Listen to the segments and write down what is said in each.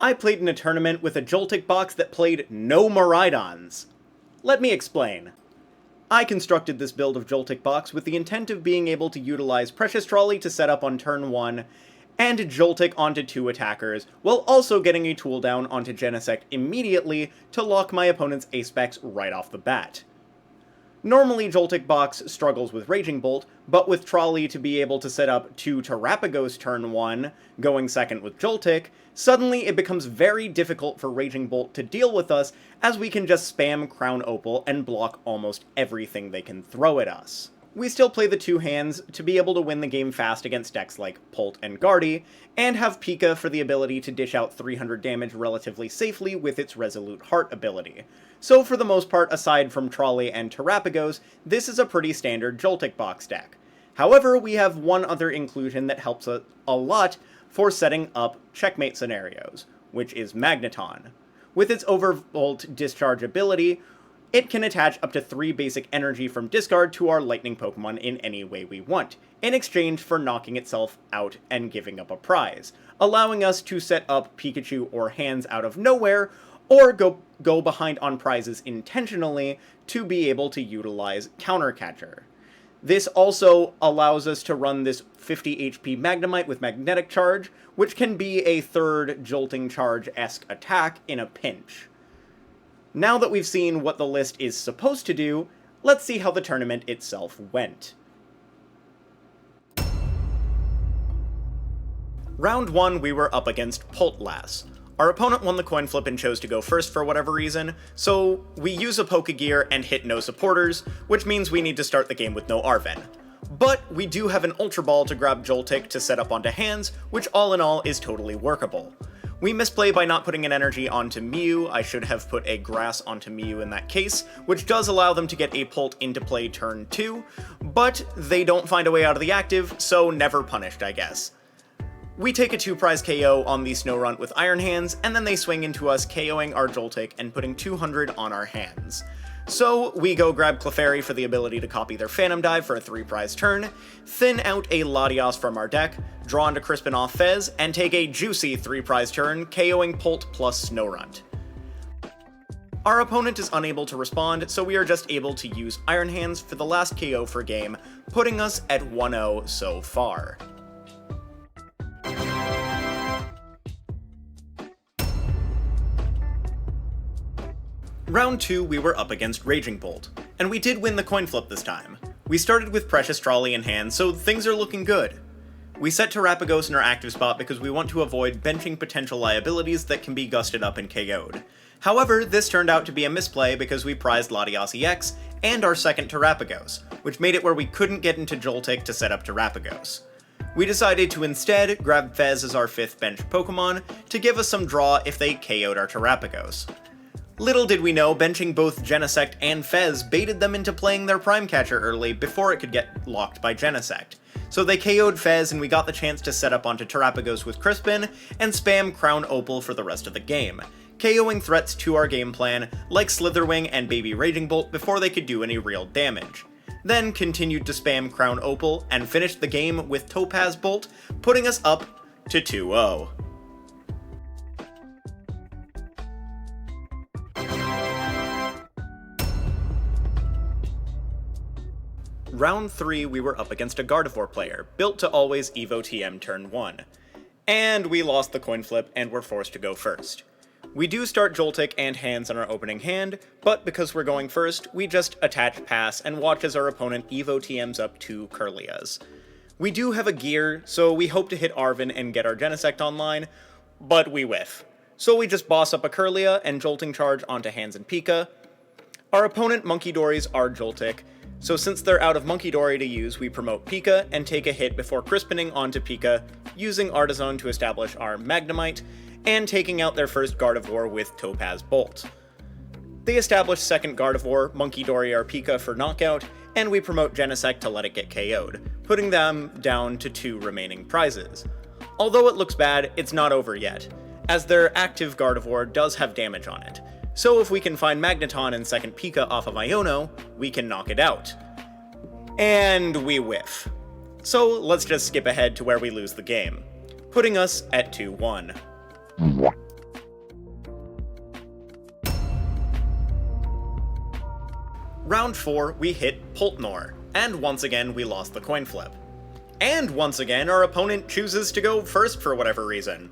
I played in a tournament with a Joltik box that played no Miraidons. Let me explain. I constructed this build of Joltik Box with the intent of being able to utilize Precious Trolley to set up on turn 1, and Joltik onto 2 attackers, while also getting a tool down onto Genesect immediately to lock my opponent's ace-specs right off the bat. Normally Joltik Box struggles with Raging Bolt, but with Trolley to be able to set up 2 Terapagos turn 1, going second with Joltik, suddenly it becomes very difficult for Raging Bolt to deal with us, as we can just spam Crown Opal and block almost everything they can throw at us. We still play the 2 hands to be able to win the game fast against decks like Polt and Guardy, and have Pika for the ability to dish out 300 damage relatively safely with its Resolute Heart ability. So for the most part, aside from Trolley and Terapagos, this is a pretty standard Joltik Box deck. However, we have one other inclusion that helps a lot for setting up checkmate scenarios, which is Magneton. With its Overvolt Discharge ability, it can attach up to 3 basic energy from discard to our lightning Pokemon in any way we want, in exchange for knocking itself out and giving up a prize, allowing us to set up Pikachu or hands out of nowhere, or go behind on prizes intentionally to be able to utilize Counter Catcher. This also allows us to run this 50 HP Magnemite with Magnetic Charge, which can be a third Jolting Charge-esque attack in a pinch. Now that we've seen what the list is supposed to do, let's see how the tournament itself went. Round 1, we were up against Poltlass. Our opponent won the coin flip and chose to go first for whatever reason, so we use a Pokegear and hit no supporters, which means we need to start the game with no Arven. But we do have an Ultra Ball to grab Joltik to set up onto hands, which all in all is totally workable. We misplay by not putting an energy onto Mew. I should have put a Grass onto Mew in that case, which does allow them to get a Polt into play turn 2, but they don't find a way out of the active, so never punished, I guess. We take a 2-prize KO on the Snorunt with Iron Hands, and then they swing into us, KOing our Joltik and putting 200 on our hands. So we go grab Clefairy for the ability to copy their Phantom Dive for a 3-prize turn, thin out a Latias from our deck, draw into Crispin off Fez, and take a juicy 3-prize turn, KOing Polt plus Snorunt. Our opponent is unable to respond, so we are just able to use Iron Hands for the last KO for game, putting us at 1-0 so far. Round 2, we were up against Raging Bolt, and we did win the coin flip this time. We started with Precious Trolley in hand, so things are looking good. We set Terapagos in our active spot because we want to avoid benching potential liabilities that can be gusted up and KO'd. However, this turned out to be a misplay because we prized Latias EX and our second Terapagos, which made it where we couldn't get into Joltik to set up Terapagos. We decided to instead grab Fez as our 5th bench Pokemon to give us some draw if they KO'd our Terapagos. Little did we know, benching both Genesect and Fez baited them into playing their Prime Catcher early before it could get locked by Genesect. So they KO'd Fez and we got the chance to set up onto Terapagos with Crispin and spam Crown Opal for the rest of the game, KOing threats to our game plan like Slitherwing and Baby Raging Bolt before they could do any real damage. Then continued to spam Crown Opal and finished the game with Topaz Bolt, putting us up to 2-0. Round 3, we were up against a Gardevoir player, built to always Evo TM turn 1. And we lost the coin flip and were forced to go first. We do start Joltik and hands on our opening hand, but because we're going first, we just attach pass and watch as our opponent Evo TMs up 2 Kirlias. We do have a gear, so we hope to hit Arven and get our Genesect online, but we whiff. So we just boss up a Kirlia and Jolting Charge onto hands and Pika. Our opponent Monkey Dories our Joltik, so since they're out of Monkey Dory to use, we promote Pika and take a hit before Crispining onto Pika, using Artisan to establish our Magnemite, and taking out their first Gardevoir with Topaz Bolt. They establish second Gardevoir, Monkey Dory our Pika for knockout, and we promote Genesect to let it get KO'd, putting them down to 2 remaining prizes. Although it looks bad, it's not over yet, as their active Gardevoir does have damage on it. So if we can find Magneton and second Pika off of Iono, we can knock it out. And we whiff. So let's just skip ahead to where we lose the game, putting us at 2-1. Round 4, we hit Poltnor, and once again we lost the coin flip. And once again, our opponent chooses to go first for whatever reason.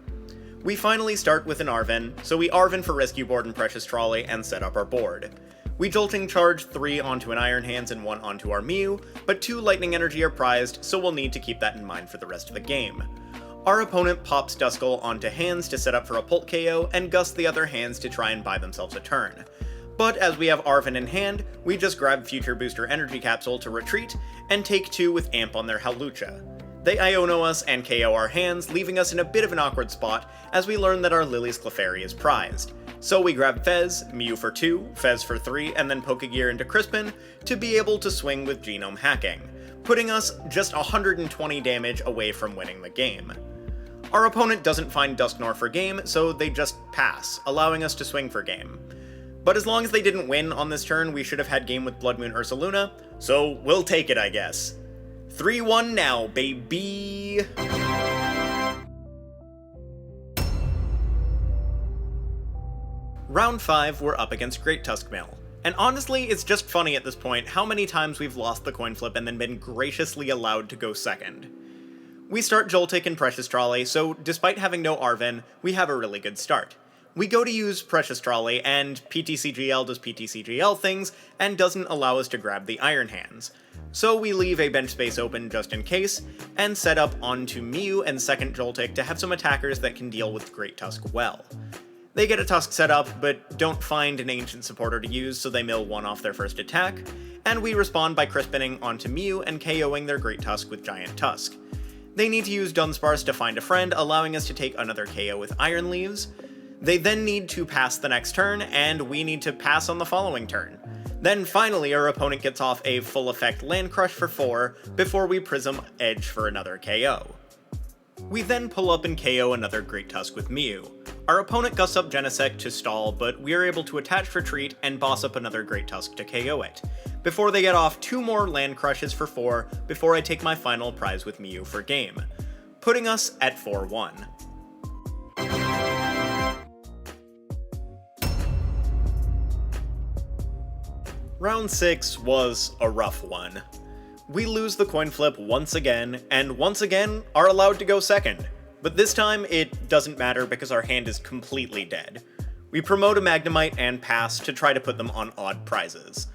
We finally start with an Arven, so we Arven for Rescue Board and Precious Trolley and set up our board. We Jolting charge 3 onto an Iron Hands and 1 onto our Mew, but 2 Lightning Energy are prized, so we'll need to keep that in mind for the rest of the game. Our opponent pops Duskull onto hands to set up for a Pult KO, and Gus the other hands to try and buy themselves a turn. But as we have Arven in hand, we just grab Future Booster Energy Capsule to retreat, and take 2 with Amp on their Hawlucha. They Iono us and KO our hands, leaving us in a bit of an awkward spot as we learn that our Lillie's Clefairy is prized. So we grab Fez, Mew for 2, Fez for 3, and then Pokegear into Crispin to be able to swing with Genome Hacking, putting us just 120 damage away from winning the game. Our opponent doesn't find Dusknoir for game, so they just pass, allowing us to swing for game. But as long as they didn't win on this turn, we should have had game with Bloodmoon Ursaluna, so we'll take it, I guess. 3-1 now, baby! Round 5, we're up against Great Tuskmail. And honestly, it's just funny at this point how many times we've lost the coin flip and then been graciously allowed to go second. We start Joltik and Precious Trolley, so despite having no Arven, we have a really good start. We go to use Precious Trolley, and PTCGL does PTCGL things, and doesn't allow us to grab the Iron Hands. So we leave a bench space open just in case, and set up onto Mew and second Joltik to have some attackers that can deal with Great Tusk well. They get a Tusk set up, but don't find an Ancient Supporter to use, so they mill 1 off their first attack, and we respond by Crispinning onto Mew and KOing their Great Tusk with Giant Tusk. They need to use Dunsparce to find a friend, allowing us to take another KO with Iron Leaves. They then need to pass the next turn, and we need to pass on the following turn. Then finally our opponent gets off a full effect Land Crush for 4 before we Prism Edge for another KO. We then pull up and KO another Great Tusk with Mew. Our opponent gusts up Genesect to stall, but we are able to attach Retreat and boss up another Great Tusk to KO it, before they get off 2 more Land Crushes for 4 before I take my final prize with Mew for game, putting us at 4-1. Round 6 was a rough one. We lose the coin flip once again, and once again are allowed to go second. But this time it doesn't matter because our hand is completely dead. We promote a Magnemite and pass to try to put them on odd prizes.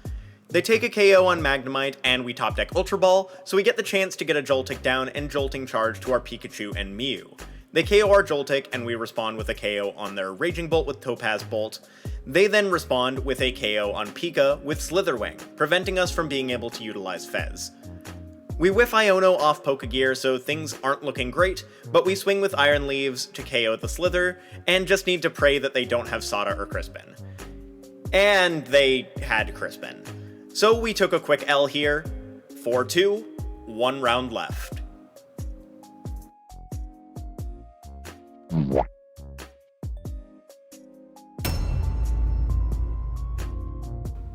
They take a KO on Magnemite and we top deck Ultra Ball, so we get the chance to get a Joltik down and Jolting charge to our Pikachu and Mew. They KO our Joltik and we respond with a KO on their Raging Bolt with Topaz Bolt. They then respond with a KO on Pika with Slitherwing, preventing us from being able to utilize Fez. We whiff Iono off Pokegear, so things aren't looking great, but we swing with Iron Leaves to KO the Slither, and just need to pray that they don't have Sada or Crispin. And they had Crispin. So we took a quick L here, 4-2, 1 round left.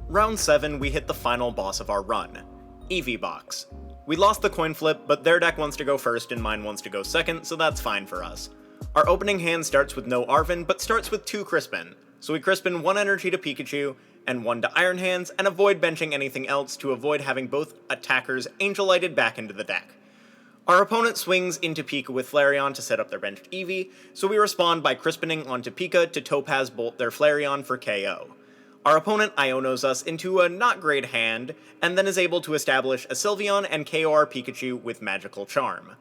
Round 7, we hit the final boss of our run, Eevee Box. We lost the coin flip, but their deck wants to go first and mine wants to go second, so that's fine for us. Our opening hand starts with no Arven, but starts with 2 Crispin, so we Crispin 1 energy to Pikachu, and 1 to Iron Hands, and avoid benching anything else to avoid having both attackers Angelighted back into the deck. Our opponent swings into Pika with Flareon to set up their benched Eevee, so we respond by Crispinning onto Pika to Topaz Bolt their Flareon for KO. Our opponent Ionos us into a not great hand, and then is able to establish a Sylveon and KO our Pikachu with Magical Charm.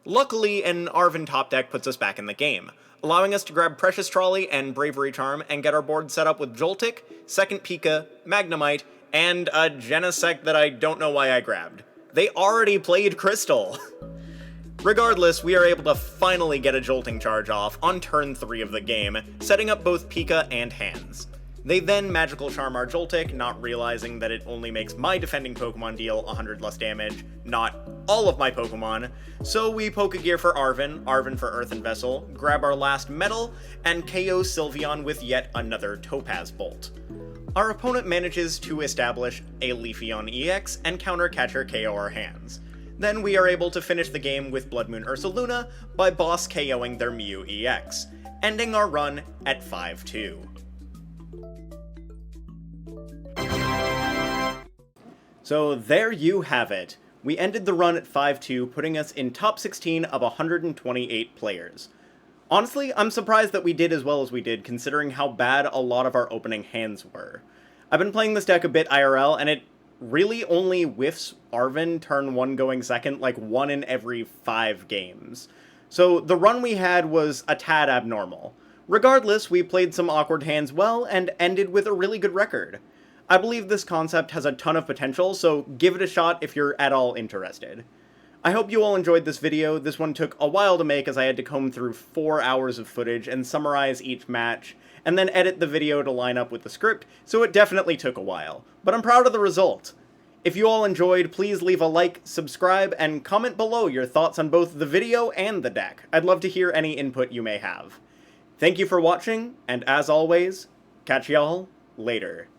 Luckily, an Arven top deck puts us back in the game, allowing us to grab Precious Trolley and Bravery Charm and get our board set up with Joltik, second Pika, Magnemite, and a Genesect that I don't know why I grabbed. They already played Crystal! Regardless, we are able to finally get a Jolting charge off on turn 3 of the game, setting up both Pika and hands. They then Magical Charm our Joltik, not realizing that it only makes my defending Pokemon deal 100 less damage, not all of my Pokemon, so we Pokegear for Arven, Arven for Earthen Vessel, grab our last Metal, and KO Sylveon with yet another Topaz Bolt. Our opponent manages to establish a Leafeon EX and counter Catcher KO our hands. Then we are able to finish the game with Bloodmoon Ursaluna by boss KOing their Mew EX, ending our run at 5-2. So there you have it. We ended the run at 5-2, putting us in top 16 of 128 players. Honestly, I'm surprised that we did as well as we did, considering how bad a lot of our opening hands were. I've been playing this deck a bit IRL, and it really only whiffs Arven turn 1 going second like 1 in every 5 games. So the run we had was a tad abnormal. Regardless, we played some awkward hands well, and ended with a really good record. I believe this concept has a ton of potential, so give it a shot if you're at all interested. I hope you all enjoyed this video. This one took a while to make as I had to comb through 4 hours of footage and summarize each match, and then edit the video to line up with the script, so it definitely took a while. But I'm proud of the result. If you all enjoyed, please leave a like, subscribe, and comment below your thoughts on both the video and the deck. I'd love to hear any input you may have. Thank you for watching, and as always, catch y'all later.